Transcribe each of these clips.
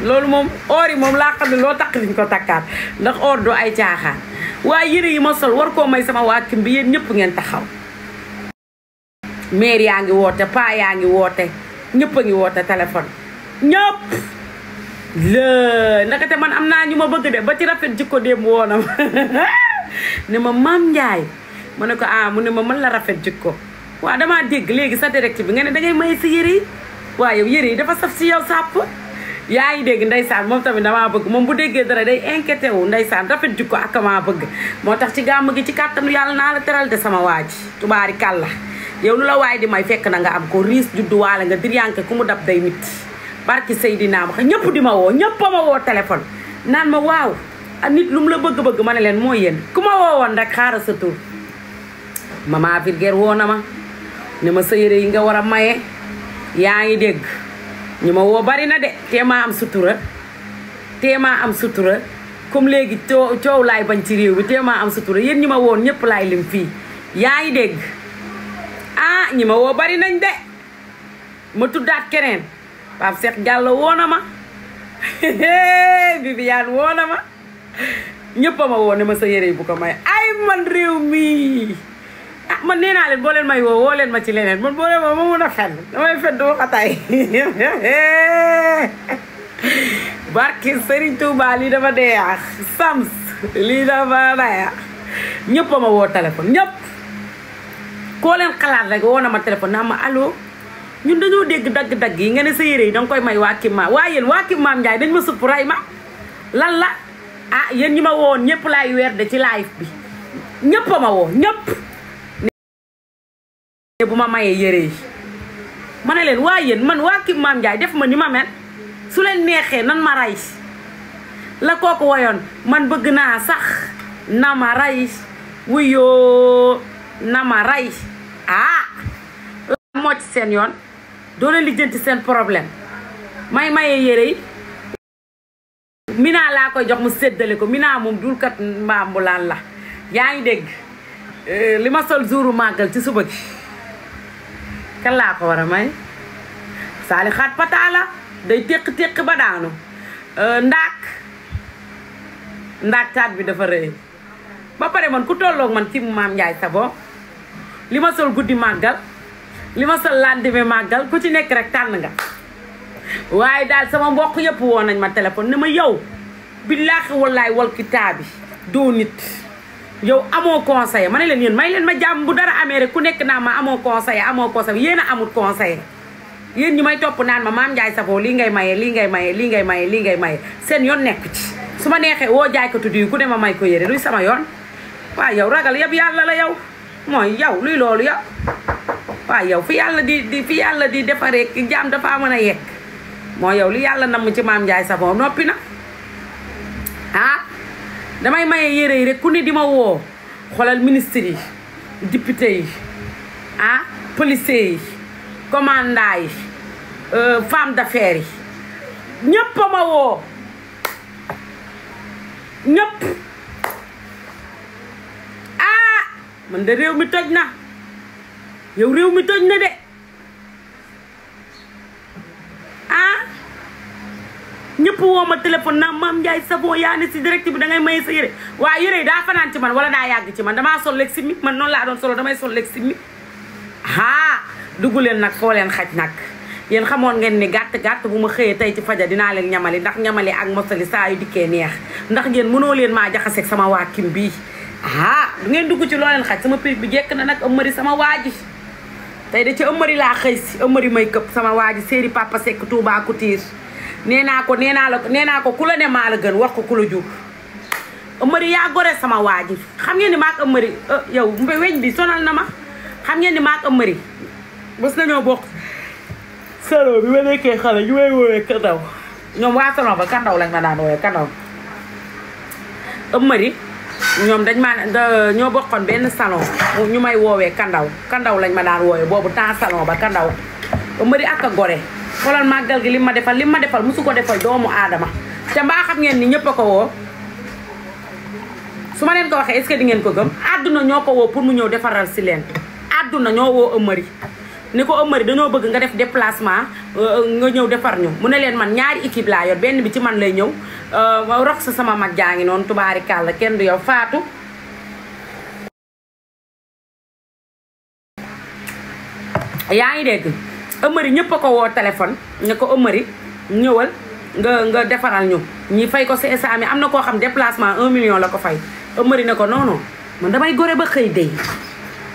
loolu moom or yi moom laa xam ne loo takk liñ ko takkaat ndax or du ay caaxaan waaye yére yi ma sol war koo may sama waa kim bi yéen ñëpp ngeen taxaw maire yaa ngi woote paa yaa ngi woote ñëpp a ngi woote téléphone ñëpp la ndakate man am naa ñu ma bëgg de ba ci rafet jikko démb woonam ne ma Mame Ndiaye ma ne ko ah mu ne ma man la rafet jikko waaw damaa dégg léegi sa direct bi nga ne dangay may si yére yi waaw yow yére yi dafa saf si yow sàpp yaa ngi dégg ndeysaan moom tamit damaa bëgg moom bu déggee dara day inquiété wu ndeysaan rafet jikko ak maa bëgg moo tax ci gàmm gi ci kàttanu yàlla naa la teral de sama waa ji tubaari kàlla yow lu la waay di may fekk na nga am ko riis juddu waale nga diryanke ku mu dab day nit barki Seydina ma ñëpp di ma woo ñëpp a ma woo téléphone naan ma waaw nit lu mu la bëgg-bëgg ma ne leen mooy yéen ku ma woowoon rek xaaral sa tur mama Virgère woo na ma ne ma sa yére yi nga war a maye yaa ngi dégg ñu ma woo bari na de teemaa am sutura comme léegi coow laay bañ ci réew bi teemaa am sutura yéen ñi ma woon ñëpp laay lim fii yaa ngi dégg ah ñi ma woo bari nañ de ma tuddaat keneen Pape Cheikh Diallo woo na ma Viviane woo na ma ñëpp a ma woo ne ma sa yére yi bu ko may ay man réew mi ah man nee naa leen boo leen may woo leen ma ci leneen man boo leen ma mun a fen damay fen du xataay barki Serigne Touba lii dafa deex Sams lii dafa deex ñëpp a ma woo téléphone ñëpp koo leen xalaat rek woo na ma téléphone naa ma allo ñun dañoo dégg dagg-dagg yi nga ne sa yére yi danga koy may waa Kim waaye yéen waa Kim Mame Ndiaye dañ ma supp ray ma lan la ah yéen ñi ma woon ñëpp laay weer de ci live bi ñëpp a ma woo ñëpp bu ma mayee yére yi ma ne leen waa yéen man waa Kim Mame Ndiaye def ma ni ma mel su leen neexee nan ma ray la kooku woyoon man bëgg naa sax na ma ray wuyoo na ma ray ah la moo ci seen yoon doole lijjanti seen problème may mayee yére yi Mina laa koy jox mu séddale ko Mina moom dulkat mbaambu laan la yaa ngi dégg li ma sol jouru màggal ci suba gi kan laa ko war a may saali xaat pataala day téq ba daanu ndaak taat bi dafa rëy ba pare man ku tolloog man ci Mame Ndiaye Savon li ma sol guddi màggal li ma sol lendemain màggal ku ci nekk rek tànn nga waaye daal sama mbokk yëpp woo nañ ma téléphone ne ma yow billaahi wallaay wal kitaabi doo nit yow amoo conseil ma ne leen yéen may leen ma jàmm bu dara amee rek ku nekk naa ma amoo conseil yéen a amul conseil yéen ñi may topp naan ma Mame Ndiaye Savon lii ngay maye seen yoon nekk ci su ma neexee woo jaaykatu diw ku ne ma may ko yére luy sama yoon waaw yow ragal yëpp yàlla la yow mooy yow luy loolu yow waaw yow fi yàlla di defaree jaam dafa mën a yekk mooy yow li yàlla namm ci Mame Ndiaye Savon noppi na ah damay maye yére yi rek ku ne di ma woo xoolal ministre yi député yi ah policier yi commandant yi femme d'affaires yi ñëpp a ma woo ñëpp ah man de réew mi toj na yow réew mi toj na de ah ñëpp woo ma téléphone naa Mame Ndiaye Savon yaa ne si direct bi dangay maye sa yére waaye yére yi daa fanaan ci man wala daa yàgg ci man damaa sol lekk si mi man noonu laa doon solo damay sol lekk si mi ah dugg leen nag foo leen xaj nag yéen xamoon ngeen ni gàtt bu ma xëyee tey ci faja dinaa leen ñamali ndax ñamali ak mosali saa yu dikkee neex ndax ngeen mënoo leen maa jaxaseeg sama waa Kim bii ah du ngeen dugg ci loo leen xaj sama prix bi jekk na nag ëmmëri sama waaji tey da ci ëmmëri laa xëy si ëmmëri may këpp sama waaji séeri Papa Seck Touba Couture nee naa ko ku la ne maa la gën wax ko ku la jur ëmmëri yaa gore sama waaji xam ngeen ni maak ëmmëri yow weñ bi sonal na ma xam ngeen ni maak ëmmëri bés nañoo bokk salon bi ma nekkee xale ñu may woowee kandaw ñoom waa salon ba kandaw lañ ma daan woowee kandaw ëmmëri ñoom dañ ma ñoo bokkoon benn salon ñu may woowee kandaw lañ ma daan woowee boobu temps salon ba kandaw ëmmëri ak a gore xoolal màggal gi li ma defal musu ko defal doomu aadama te mbaa xam ngeen ni ñëpp a ko woo su ma leen ko waxee est-ce que di ngeen ko gëm àdduna ñoo ko woo pour mu ñëw defaral si leen àdduna ñoo woo ëmmëri ni ko ëmmëri dañoo bëgg nga def déplacement nga ñëw defar ñu mu ne leen man ñaari équipe laa yor benn bi ci man lay ñëw rox sa sama mag jaa ngi noonu tubaarikàlla kenn du yow Faatu yaa ngi dégg Amari ñëpp a ko woo téléphone ne ko Amari ñëwal nga defaral ñu ñi fay ko CSA mi am na koo xam déplacement 1 million la ko fay Amari ne ko non non man damay gore ba xëy dey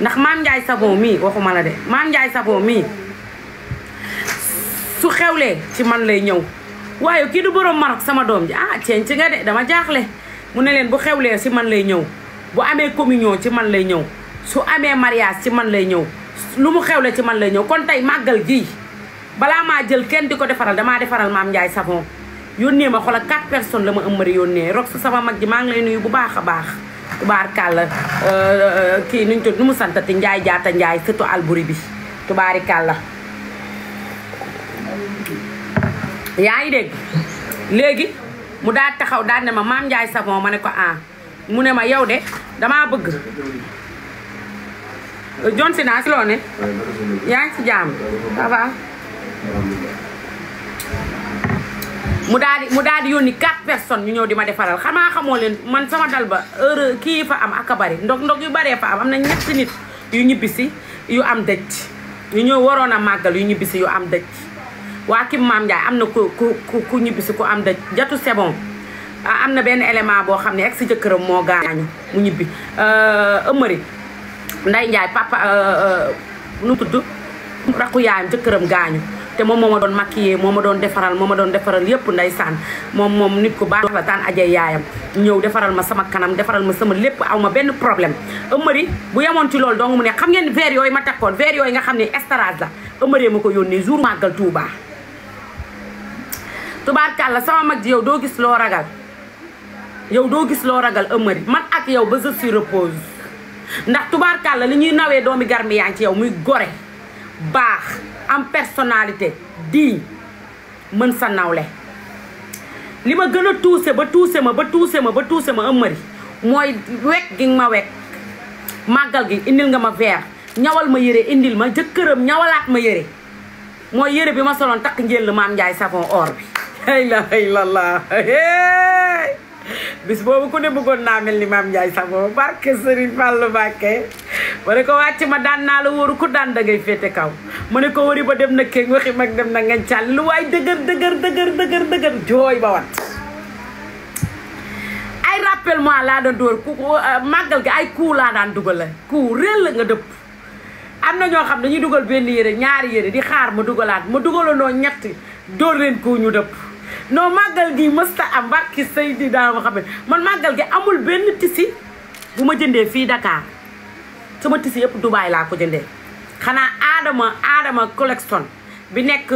ndax Mame Ndiaye Savon mii waxuma la de Mame Ndiaye Savon mii su xewlee ci man lay ñëw waaye kii du borom Maroc sama doom ji ah ceen ci nga de dama jaaxle mu ne leen bu xewlee ci man lay ñëw bu amee communion ci man lay ñëw su amee mariage ci man lay ñëw lu mu xewle ci man lay ñëw kon tey màggal gii balaa maa jël kenn di ko defaral damaa defaral Mame Ndiaye Savon yónnee ma xoolal 4 personnes la ma Amari yónnee rox sama mag ji maa ngi lay nuyu bu baax a baax tubaarikàlla kii nuñ tudd nu mu santati Njaay Jaata Njaay surtout Alburi bi tubaarikàlla yaa ngi dégg léegi mu daa taxaw daal ne ma Mame Ndiaye Savon ma ne ko ah mu ne ma yow de damaa bëgg John Sina si loo ne yaa ngi ci jàmm ça va mu daal di yónni 4 personnes ñu ñëw di ma defaral xamaa xamoo leen man sama dal ba heure kii fa am ak a bari ndog yu baree fa am na 7 nit yu ñibbisi yu am dëj ñu ñëw waroon a màggal yu ñibbisi yu am dëj waa kim Mame Ndiaye am na ku ñibbisi ku am dëj jatu c'est bon am na benn élément boo xam ne ex si jëkkëram moo gaañu mu ñibbi Amari Nday Ndiaye papa nu tudd rakku yaayam jëkkëram gaañu te moom moo ma doon maquillé moo ma doon defaral yépp ndeysaan moom nit ku baax la daan ajay yaayam ñëw defaral ma sama kanam defaral ma sama lépp aw ma benn problème Amari bu yemoon ci loolu donc mu ne xam ngeen verre yooyu ma takkoon verre yooyu nga xam ne estarage la Amari ma ko yónnee jour màggal Touba tubaarkàlla sama mag ji yow doo gis loo ragal Amari man ak yow ba je suis repose ndax tubaarkàlla li ñuy nawee doomi garmi yaa ngi ci yow muy gore baax am personnalité digne mën sa nawle li ma gën a tuuse ma Amari mooy wekk gi ma wekk màggal gi indil nga ma verre ñawal ma yére indil ma jëkkëram ñawalaat ma yére mooy yére bi ma soloon takk njël Mame Ndiaye Savon or bi la ilaha illallah bis boobu ku ne bëggoon naa mel ni Mame Ndiaye Savon barke Serigne Fallou Mbacké ma ne ko wàcc ma daan naa la wóoru ku daan dangay féete kaw ma ne ko wari ba dem na kéeg waxi mag dem na ngañ càll lu waay dëgër jooy ba wat ay rappel moi laa doon dóor ku màggal gi ay coup laa daan dugal la coup réel la nga dëpp am na ñoo xam dañuy dugal benn yére ñaari yére di xaar ma dugalaat ma dugalandoo ñetti dóor leen coup ñu dëpp non màggal gi mësta am barki Seydina Muhammad man màggal gi amul benn tisi bu ma jëndee fii Dakar sama tisi yëpp Dubaay laa ko jëndee xanaa Adama collection bi nekk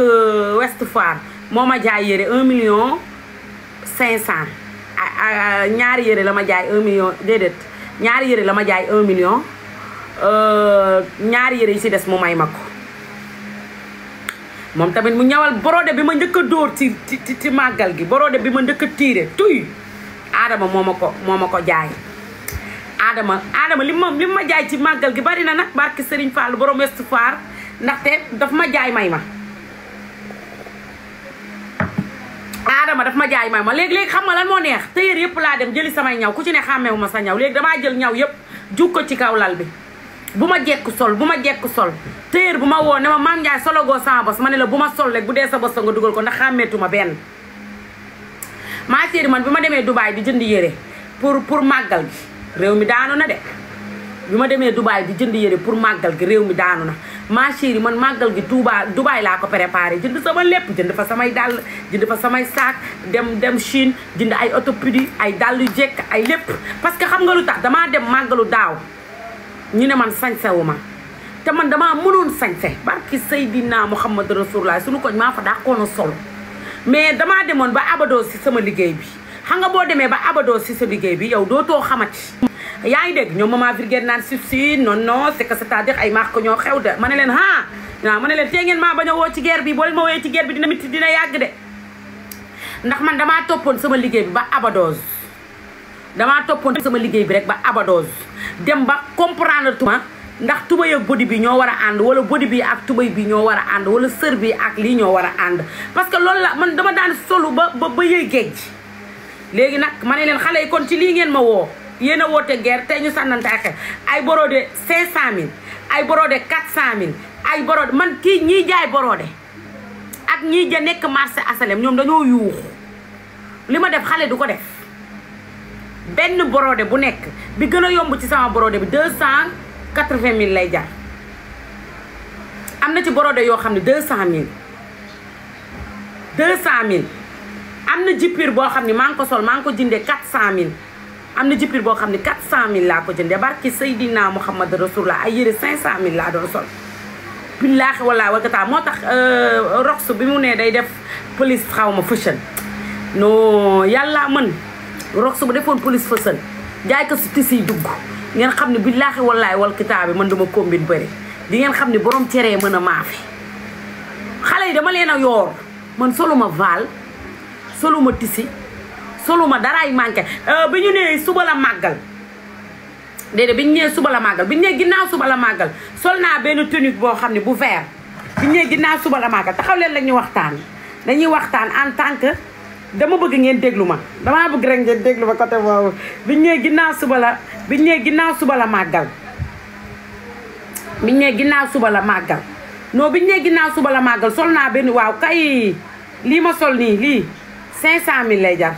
West Foire moo ma jaay yére 1,500,000 ñaari yére la ma jaay 1 million déedéet ñaari yére la ma jaay 1 million ñaari yére yi ci des mu may ma ko moom tamit mu ñawal borode bi ma njëkk a dóor ci màggal gi borode bi ma njëkk a tiire tuy Adama moo ma ko jaay Adama li ma jaay ci màggal gi bari na nag barki Serigne Fall borom West Foire ndaxte daf ma jaay may ma Adama daf ma jaay may ma léegi xam nga lan moo neex tailleur yëpp laa dem jëli samay ñaw ku ci ne xàmmeewu ma sa ñaw léegi damaa jël ñaw yëpp juk ko ci kaw lal bi bu ma jekk sol tailleur bu ma woo ne ma Mame Ndiaye sologoo sama bos ma ne la bu ma sol rek bu dee sa bos nga dugal ko ndax xàmmeetuma benn maa séeri man bi ma demee Dubaay di jënd yére pour màggal gi réew mi daanu na de bi ma demee Dubaay di jënd yére pour màggal gi réew mi daanu na ma chérie man màggal gi Dubaay laa ko préparé jënd sama lépp jënd fa samay dàll jënd fa samay saak dem Chine jënd ay autopudi ay dàll yu jekk ay lépp parce que xam nga lu tax damaa dem màggalu daaw ñu ne man sañsewu ma te man damaa mënoon sañse barki Seydina Muhammad Rasulullah suñu koñ maa fa dàqoon a sol mais damaa demoon ba abadoo si sama liggéey bi xam nga boo demee ba abadoo si sa liggéey bi yow dootoo xamati yaa ngi dégg ñoom maman Virgile naan si non c'est que c'est-à-dire ay marque ñoo xew de ma ne leen waaw ma ne leen tey ngeen maa bañ a woo ci guerre bi boo leen ma woowee ci guerre bi dina mitti dina yàgg de ndax man damaa toppoon sama liggéey bi ba abadoos damaa toppoon sama liggéey bi rek ba abadoos dem ba comprendre tuma ndax tubay ak body bi ñoo war a ànd wala body bi ak tubay bi ñoo war a ànd wala sër bi ak lii ñoo war a ànd parce que loolu la man dama daan solu ba yëy géej léegi nag ma ne leen xale yi kon ci lii ngeen ma woo yéen a woote guerre tey ñu sànnante ak xel ay borode 500000 ay borode 400000 ay borode man kii ñiy jaay borode ak ñiy ja nekk marché asalem ñoom dañoo yuuxu li ma def xale du ko def benn borode bu nekk bi gën a yomb ci sama borode bi 280000 lay jar am na ci borode yoo xam ne 200000 am na jippir boo xam ne maa ngi ko sol maa ngi ko jëndee 400000 am na jippir boo xam ne 400000 laa ko jëndee barki Seydina Muhammad Rasulullah ay yére 500000 laa doon sol billaahi wallaahi wakata moo tax rox bi mu ne day def police xaw ma fashion non yàlla mën rox bu defoon police fashion jaay ko si tisi dugg ngeen xam ne billaahi wallaahi wal kitaabi man dama combine bëri di ngeen xam ne borom ceree mën a maafe xale yi dama leen a yoor man soluma val soluma tisi soluma daraay manqué bi ñu nee suba la màggal déedéet bi ñu nee suba la màggal bi ñu nee ginnaaw suba la màggal sol naa benn tunique boo xam ne bu vert bi ñu nee ginnaaw suba la màggal taxaw leen la ñuy waxtaan dañuy waxtaan en tant que dama bëgg ngeen déglu ma damaa bëgg rek ngeen déglu ma côté boobu bi ñu nee ginnaaw suba la bi ñu nee ginnaaw suba la màggal bi ñu nee ginnaaw suba la màggal non bi ñu nee ginnaaw suba la màggal sol naa benn waaw kay lii ma sol nii lii 500000 lay jar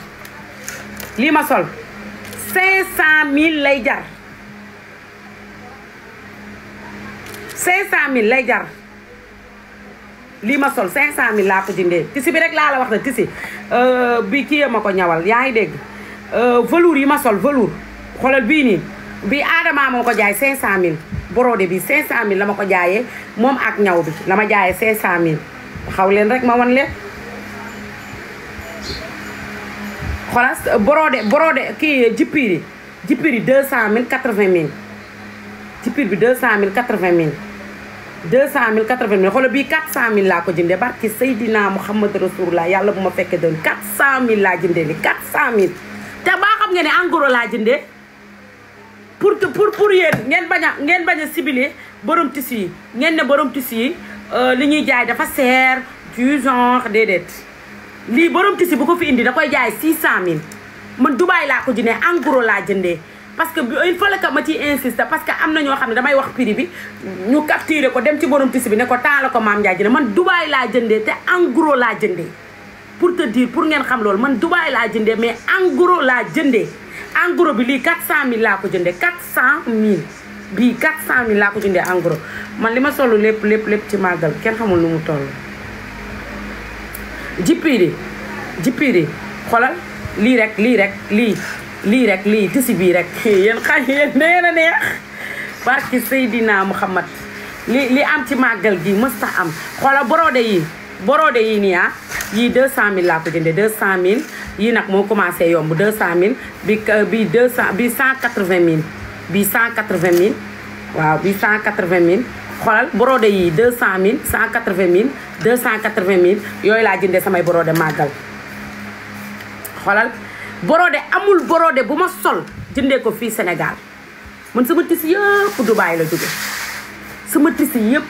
lii ma sol 500000 lay jar 500000 lay jar lii ma sol 500000 laa ko jëndee tisi bi rek laa la wax na tisi bi kii ma ko ñawal yaa ngi dégg velours yi ma sol velours xoolal bii nii bii Adama moo ko jaay 500000 borode bi 500000 la ma ko jaayee moom ak ñaw bi la ma jaayee 500000 xaw leen rek ma wan leen xoolal borode kii jippiir yi 200000 80000 jippiir bi 200000 80000 200000 80000 xoolal bii 400000 laa ko jëndee barki Seydina Muhammad Rasulullah yàlla bu ma fekkee doon 400000 laa jëndee li 400000 te baa xam nga ne en gros laa jëndee pour yéen ngeen bañ a ciblé borom tissu yi ngeen ne borom tissu yi li ñuy jaay dafa seer du genre déedéet lii borom tissu bu ko fi indi da koy jaay 600000 man Dubaï laa ko jëndee en gros laa jëndee parce que il faut que ma ciy insister parce que am na ñoo xam ne damay wax prix bi ñu capturé ko dem ci borom tissu bi ne ko temps la ko Mame Ndiaye jëndee man Dubaï laa jëndee te en gros laa jëndee pour te dire pour ngeen xam loolu man Dubaï laa jëndee mais en gros laa jëndee en gros bi lii 400000 laa ko jëndee 400000 bii 400000 laa ko jëndee en gros man li ma solu lépp ci màggal kenn xamul nu mu toll. jippiiri xoolal lii rek tisi bii rek yéen xay yéen nee na neex barki Seydina Muhammad li am ci màggal gi mës ta am xoolal borode yi nii yii 200000 laa ko jëndee 200000 yii nag moo commencé yomb 200000 bi 180000 bi 180000 waaw bi 180000 xoolal borode yi 200000 180000 280000 yooyu laa jëndee samay borode màggal xoolal borode amul borode bu ma sol jëndee ko fii Sénégal man sama tissu yëpp Dubaï la jóge sama tissu yëpp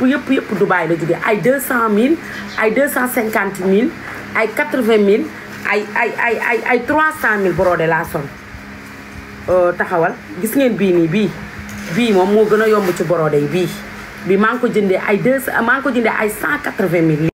Dubaï la jóge ay 200000 ay 250000 ay 80000 ay 300000 borode laa sol taxawal gis ngeen bii nii bii moom moo gën a yomb ci borode yi bii maa ngi ko jëndee ay 180 000